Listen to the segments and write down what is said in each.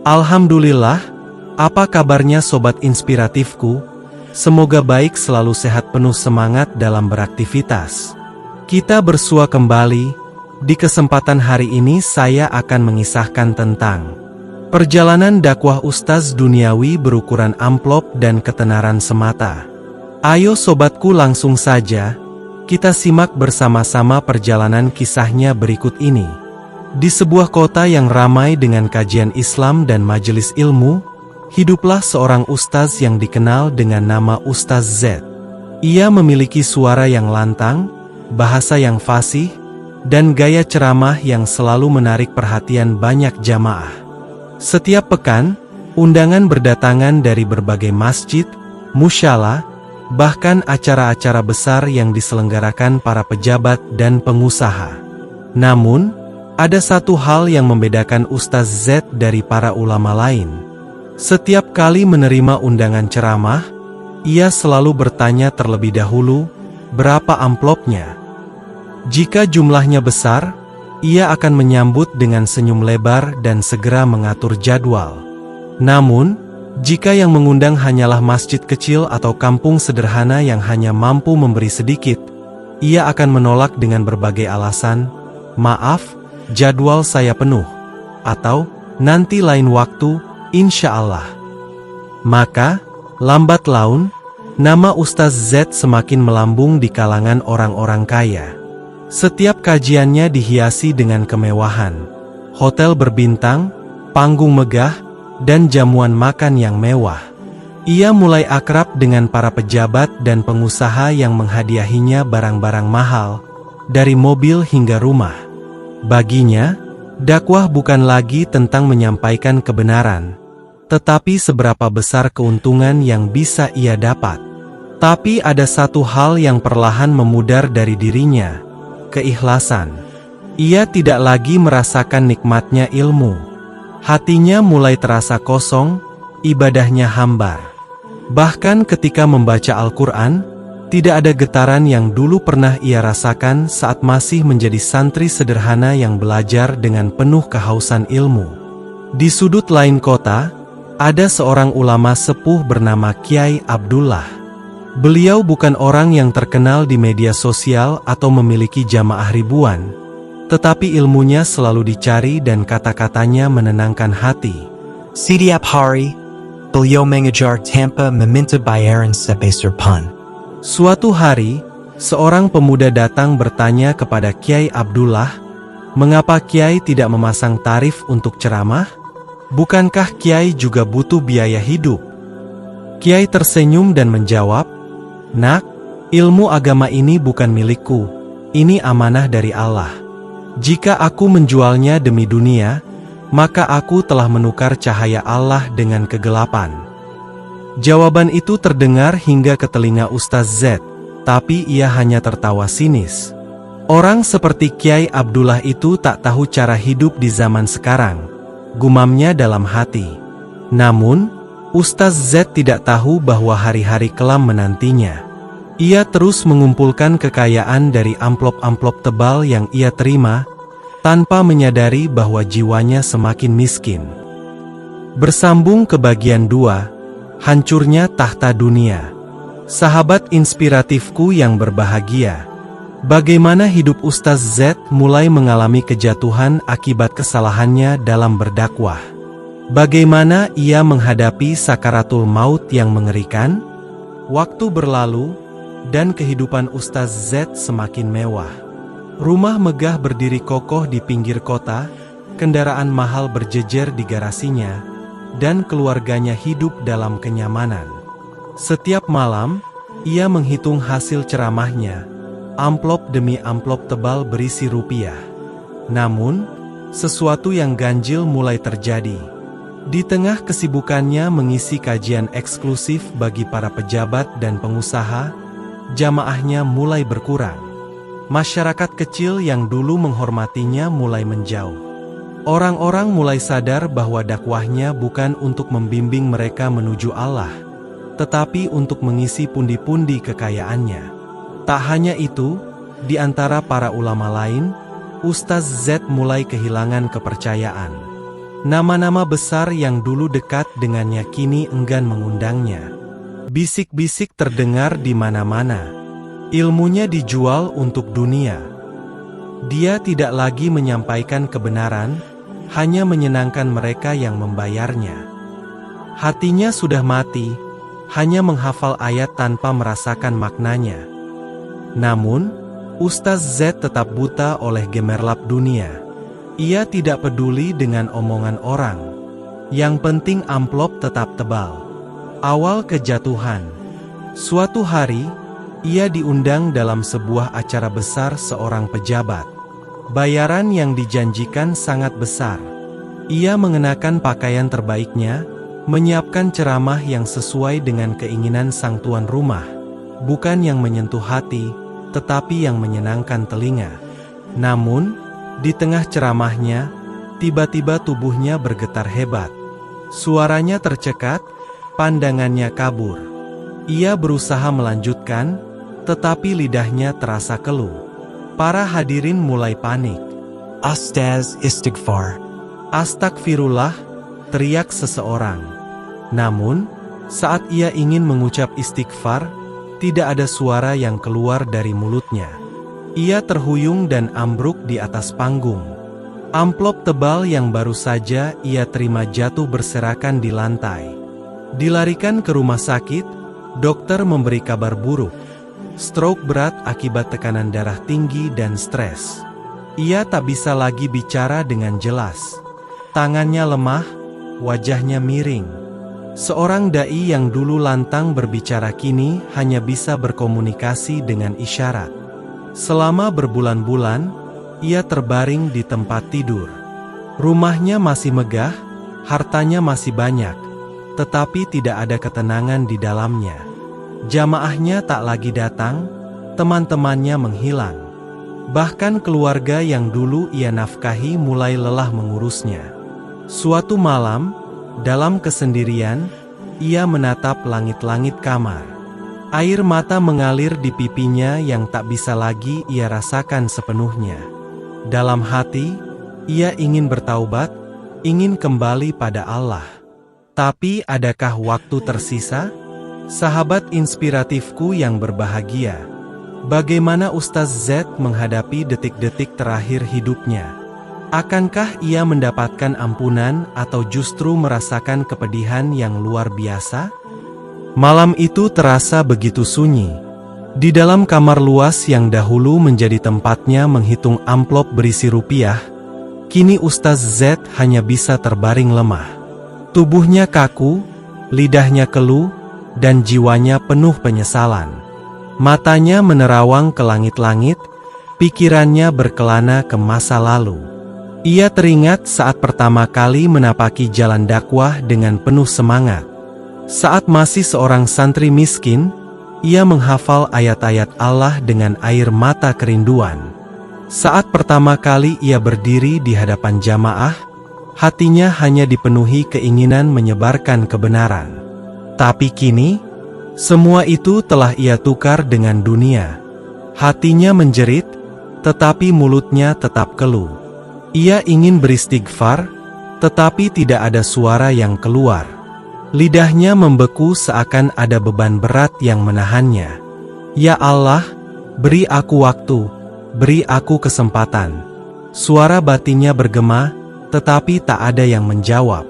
Alhamdulillah, apa kabarnya sobat inspiratifku? Semoga baik, selalu sehat, penuh semangat dalam beraktivitas. Kita bersua kembali. Di kesempatan hari ini saya akan mengisahkan tentang perjalanan dakwah Ustaz duniawi berukuran amplop dan ketenaran semata. Ayo sobatku, langsung saja kita simak bersama-sama perjalanan kisahnya berikut ini. Di sebuah kota yang ramai dengan kajian Islam dan majelis ilmu, hiduplah seorang ustaz yang dikenal dengan nama Ustaz Z. Ia memiliki suara yang lantang, bahasa yang fasih, dan gaya ceramah yang selalu menarik perhatian banyak jamaah. Setiap pekan, undangan berdatangan dari berbagai masjid, musyalah, bahkan acara-acara besar yang diselenggarakan para pejabat dan pengusaha. Namun, ada satu hal yang membedakan Ustaz Z dari para ulama lain. Setiap kali menerima undangan ceramah, ia selalu bertanya terlebih dahulu, berapa amplopnya? Jika jumlahnya besar, ia akan menyambut dengan senyum lebar dan segera mengatur jadwal. Namun, jika yang mengundang hanyalah masjid kecil atau kampung sederhana yang hanya mampu memberi sedikit, ia akan menolak dengan berbagai alasan, maaf, jadwal saya penuh, atau nanti lain waktu, insya Allah. Maka, lambat laun, nama Ustaz Z semakin melambung di kalangan orang-orang kaya. Setiap kajiannya dihiasi dengan kemewahan, hotel berbintang, panggung megah, dan jamuan makan yang mewah. Ia mulai akrab dengan para pejabat dan pengusaha yang menghadiahinya barang-barang mahal, dari mobil hingga rumah. Baginya, dakwah bukan lagi tentang menyampaikan kebenaran, tetapi seberapa besar keuntungan yang bisa ia dapat. Tapi ada satu hal yang perlahan memudar dari dirinya, keikhlasan. Ia tidak lagi merasakan nikmatnya ilmu. Hatinya mulai terasa kosong, ibadahnya hambar. Bahkan ketika membaca Al-Quran, tidak ada getaran yang dulu pernah ia rasakan saat masih menjadi santri sederhana yang belajar dengan penuh kehausan ilmu. Di sudut lain kota, ada seorang ulama sepuh bernama Kyai Abdullah. Beliau bukan orang yang terkenal di media sosial atau memiliki jamaah ribuan, tetapi ilmunya selalu dicari dan kata-katanya menenangkan hati. Setiap hari, beliau mengajar tanpa meminta bayaran sepeser pun. Suatu hari, seorang pemuda datang bertanya kepada Kyai Abdullah, mengapa Kyai tidak memasang tarif untuk ceramah? Bukankah Kyai juga butuh biaya hidup? Kyai tersenyum dan menjawab, "Nak, ilmu agama ini bukan milikku, ini amanah dari Allah. Jika aku menjualnya demi dunia, maka aku telah menukar cahaya Allah dengan kegelapan." Jawaban itu terdengar hingga ke telinga Ustaz Z, tapi ia hanya tertawa sinis. Orang seperti Kyai Abdullah itu tak tahu cara hidup di zaman sekarang, gumamnya dalam hati. Namun, Ustaz Z tidak tahu bahwa hari-hari kelam menantinya. Ia terus mengumpulkan kekayaan dari amplop-amplop tebal yang ia terima, tanpa menyadari bahwa jiwanya semakin miskin. Bersambung ke bagian 2, hancurnya tahta dunia. Sahabat inspiratifku yang berbahagia, bagaimana hidup Ustaz Z mulai mengalami kejatuhan akibat kesalahannya dalam berdakwah? Bagaimana ia menghadapi sakaratul maut yang mengerikan? Waktu berlalu, dan kehidupan Ustaz Z semakin mewah. Rumah megah berdiri kokoh di pinggir kota, kendaraan mahal berjejer di garasinya, dan keluarganya hidup dalam kenyamanan. Setiap malam, ia menghitung hasil ceramahnya, amplop demi amplop tebal berisi rupiah. Namun, sesuatu yang ganjil mulai terjadi. Di tengah kesibukannya mengisi kajian eksklusif bagi para pejabat dan pengusaha, jamaahnya mulai berkurang. Masyarakat kecil yang dulu menghormatinya mulai menjauh. Orang-orang mulai sadar bahwa dakwahnya bukan untuk membimbing mereka menuju Allah, tetapi untuk mengisi pundi-pundi kekayaannya. Tak hanya itu, di antara para ulama lain, Ustaz Z mulai kehilangan kepercayaan. Nama-nama besar yang dulu dekat dengannya kini enggan mengundangnya. Bisik-bisik terdengar di mana-mana. Ilmunya dijual untuk dunia. Dia tidak lagi menyampaikan kebenaran, hanya menyenangkan mereka yang membayarnya. Hatinya sudah mati, hanya menghafal ayat tanpa merasakan maknanya. Namun, Ustaz Z tetap buta oleh gemerlap dunia. Ia tidak peduli dengan omongan orang. Yang penting amplop tetap tebal. Awal kejatuhan. Suatu hari, ia diundang dalam sebuah acara besar seorang pejabat. Bayaran yang dijanjikan sangat besar. Ia mengenakan pakaian terbaiknya, menyiapkan ceramah yang sesuai dengan keinginan sang tuan rumah. Bukan yang menyentuh hati, tetapi yang menyenangkan telinga. Namun, di tengah ceramahnya, tiba-tiba tubuhnya bergetar hebat. Suaranya tercekat, pandangannya kabur. Ia berusaha melanjutkan, tetapi lidahnya terasa keluh. Para hadirin mulai panik. Ustaz istighfar. Astagfirullah, teriak seseorang. Namun, saat ia ingin mengucap istighfar, tidak ada suara yang keluar dari mulutnya. Ia terhuyung dan ambruk di atas panggung. Amplop tebal yang baru saja ia terima jatuh berserakan di lantai. Dilarikan ke rumah sakit, dokter memberi kabar buruk. Stroke berat akibat tekanan darah tinggi dan stres. Ia tak bisa lagi bicara dengan jelas. Tangannya lemah, wajahnya miring. Seorang dai yang dulu lantang berbicara kini hanya bisa berkomunikasi dengan isyarat. Selama berbulan-bulan, ia terbaring di tempat tidur. Rumahnya masih megah, hartanya masih banyak, tetapi tidak ada ketenangan di dalamnya. Jamaahnya tak lagi datang, teman-temannya menghilang. Bahkan keluarga yang dulu ia nafkahi mulai lelah mengurusnya. Suatu malam, dalam kesendirian, ia menatap langit-langit kamar. Air mata mengalir di pipinya yang tak bisa lagi ia rasakan sepenuhnya. Dalam hati, ia ingin bertaubat, ingin kembali pada Allah. Tapi adakah waktu tersisa? Sahabat inspiratifku yang berbahagia, bagaimana Ustaz Z menghadapi detik-detik terakhir hidupnya? Akankah ia mendapatkan ampunan atau justru merasakan kepedihan yang luar biasa? Malam itu terasa begitu sunyi. Di dalam kamar luas yang dahulu menjadi tempatnya menghitung amplop berisi rupiah, kini Ustaz Z hanya bisa terbaring lemah. Tubuhnya kaku, lidahnya keluh, dan jiwanya penuh penyesalan. Matanya menerawang ke langit-langit, pikirannya berkelana ke masa lalu. Ia teringat saat pertama kali menapaki jalan dakwah dengan penuh semangat. Saat masih seorang santri miskin, ia menghafal ayat-ayat Allah dengan air mata kerinduan. Saat pertama kali ia berdiri di hadapan jamaah, hatinya hanya dipenuhi keinginan menyebarkan kebenaran. Tapi kini, semua itu telah ia tukar dengan dunia. Hatinya menjerit, tetapi mulutnya tetap keluh. Ia ingin beristighfar, tetapi tidak ada suara yang keluar. Lidahnya membeku seakan ada beban berat yang menahannya. Ya Allah, beri aku waktu, beri aku kesempatan. Suara batinnya bergema, tetapi tak ada yang menjawab.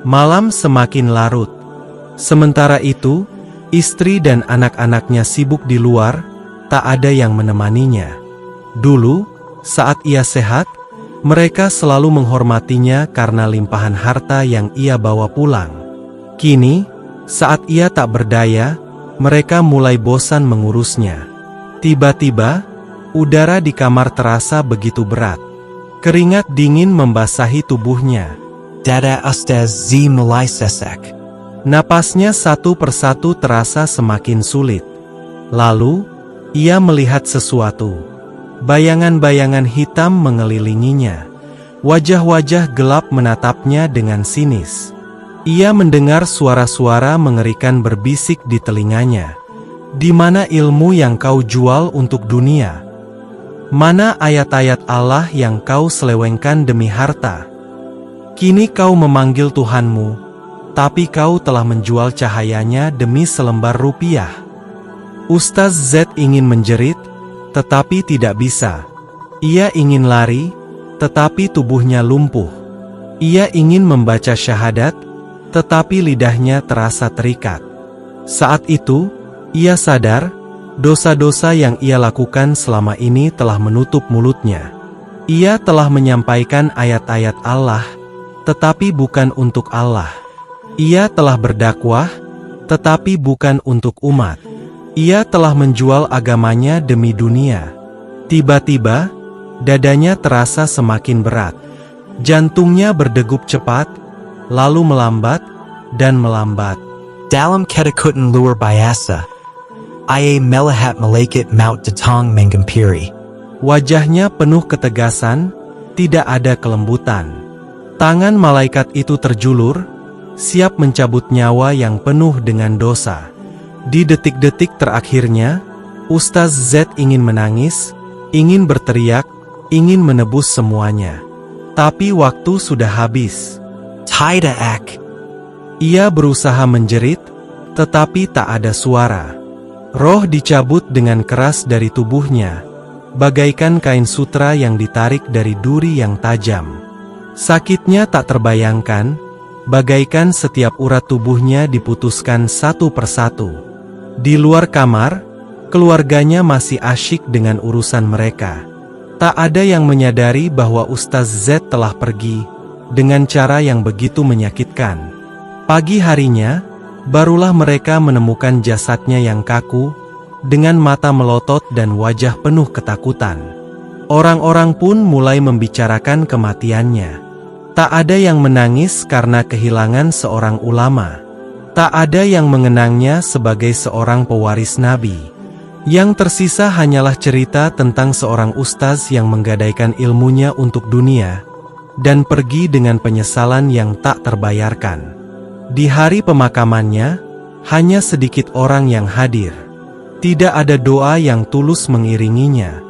Malam semakin larut. Sementara itu, istri dan anak-anaknya sibuk di luar, tak ada yang menemaninya. Dulu, saat ia sehat, mereka selalu menghormatinya karena limpahan harta yang ia bawa pulang. Kini, saat ia tak berdaya, mereka mulai bosan mengurusnya. Tiba-tiba, udara di kamar terasa begitu berat. Keringat dingin membasahi tubuhnya. Dada Ustaz Z mulai sesak. Napasnya satu persatu terasa semakin sulit. Lalu, ia melihat sesuatu. Bayangan-bayangan hitam mengelilinginya. Wajah-wajah gelap menatapnya dengan sinis. Ia mendengar suara-suara mengerikan berbisik di telinganya. Di mana ilmu yang kau jual untuk dunia? Mana ayat-ayat Allah yang kau selewengkan demi harta? Kini kau memanggil Tuhanmu, tapi kau telah menjual cahayanya demi selembar rupiah. Ustaz Z ingin menjerit, tetapi tidak bisa. Ia ingin lari, tetapi tubuhnya lumpuh. Ia ingin membaca syahadat, tetapi lidahnya terasa terikat. Saat itu, ia sadar, dosa-dosa yang ia lakukan selama ini telah menutup mulutnya. Ia telah menyampaikan ayat-ayat Allah, tetapi bukan untuk Allah. Ia telah berdakwah, tetapi bukan untuk umat. Ia telah menjual agamanya demi dunia. Tiba-tiba, dadanya terasa semakin berat. Jantungnya berdegup cepat, lalu melambat, dan melambat. Dalam Kedekutan luar biasa, ia melihat malaikat maut datang menghampiri. Wajahnya penuh ketegasan, tidak ada kelembutan. Tangan malaikat itu terjulur, siap mencabut nyawa yang penuh dengan dosa. Di detik-detik terakhirnya, Ustaz Z ingin menangis, ingin berteriak, ingin menebus semuanya. Tapi waktu sudah habis. Tidak ak. Ia berusaha menjerit, tetapi tak ada suara. Roh dicabut dengan keras dari tubuhnya, bagaikan kain sutra yang ditarik dari duri yang tajam. Sakitnya tak terbayangkan, bagaikan setiap urat tubuhnya diputuskan satu persatu. Di luar kamar, keluarganya masih asyik dengan urusan mereka. Tak ada yang menyadari bahwa Ustaz Z telah pergi, dengan cara yang begitu menyakitkan. Pagi harinya, barulah mereka menemukan jasadnya yang kaku, dengan mata melotot dan wajah penuh ketakutan. Orang-orang pun mulai membicarakan kematiannya. Tak ada yang menangis karena kehilangan seorang ulama. Tak ada yang mengenangnya sebagai seorang pewaris Nabi. Yang tersisa hanyalah cerita tentang seorang ustaz yang menggadaikan ilmunya untuk dunia, dan pergi dengan penyesalan yang tak terbayarkan. Di hari pemakamannya, hanya sedikit orang yang hadir. Tidak ada doa yang tulus mengiringinya.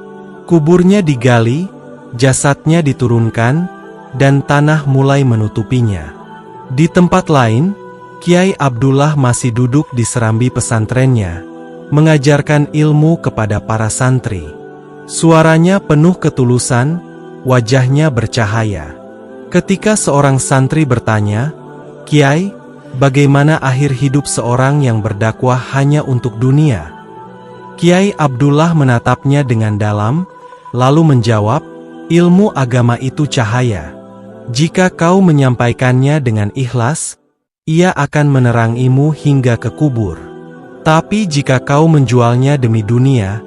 Kuburnya digali, jasadnya diturunkan, dan tanah mulai menutupinya. Di tempat lain, Kiai Abdullah masih duduk di serambi pesantrennya, mengajarkan ilmu kepada para santri. Suaranya penuh ketulusan, wajahnya bercahaya. Ketika seorang santri bertanya, "Kiai, bagaimana akhir hidup seorang yang berdakwah hanya untuk dunia?" Kiai Abdullah menatapnya dengan dalam, lalu menjawab, "Ilmu agama itu cahaya. Jika kau menyampaikannya dengan ikhlas, ia akan menerangimu hingga ke kubur. Tapi jika kau menjualnya demi dunia,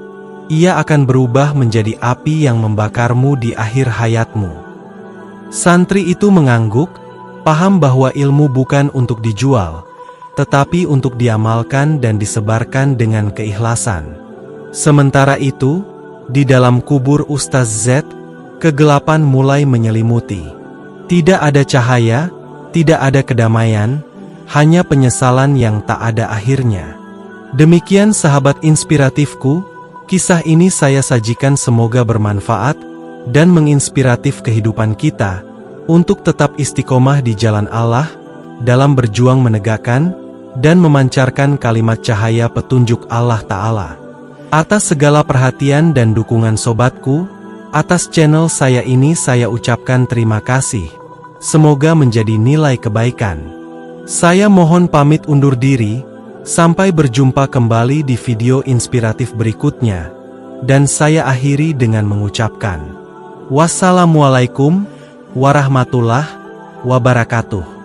ia akan berubah menjadi api yang membakarmu di akhir hayatmu." Santri itu mengangguk, paham bahwa ilmu bukan untuk dijual, tetapi untuk diamalkan dan disebarkan dengan keikhlasan. Sementara itu, di dalam kubur Ustaz Z, kegelapan mulai menyelimuti. Tidak ada cahaya, tidak ada kedamaian, hanya penyesalan yang tak ada akhirnya. Demikian sahabat inspiratifku, kisah ini saya sajikan semoga bermanfaat dan menginspiratif kehidupan kita untuk tetap istiqomah di jalan Allah dalam berjuang menegakkan dan memancarkan kalimat cahaya petunjuk Allah Ta'ala. Atas segala perhatian dan dukungan sobatku, atas channel saya ini saya ucapkan terima kasih. Semoga menjadi nilai kebaikan. Saya mohon pamit undur diri, sampai berjumpa kembali di video inspiratif berikutnya. Dan saya akhiri dengan mengucapkan, wassalamualaikum warahmatullahi wabarakatuh.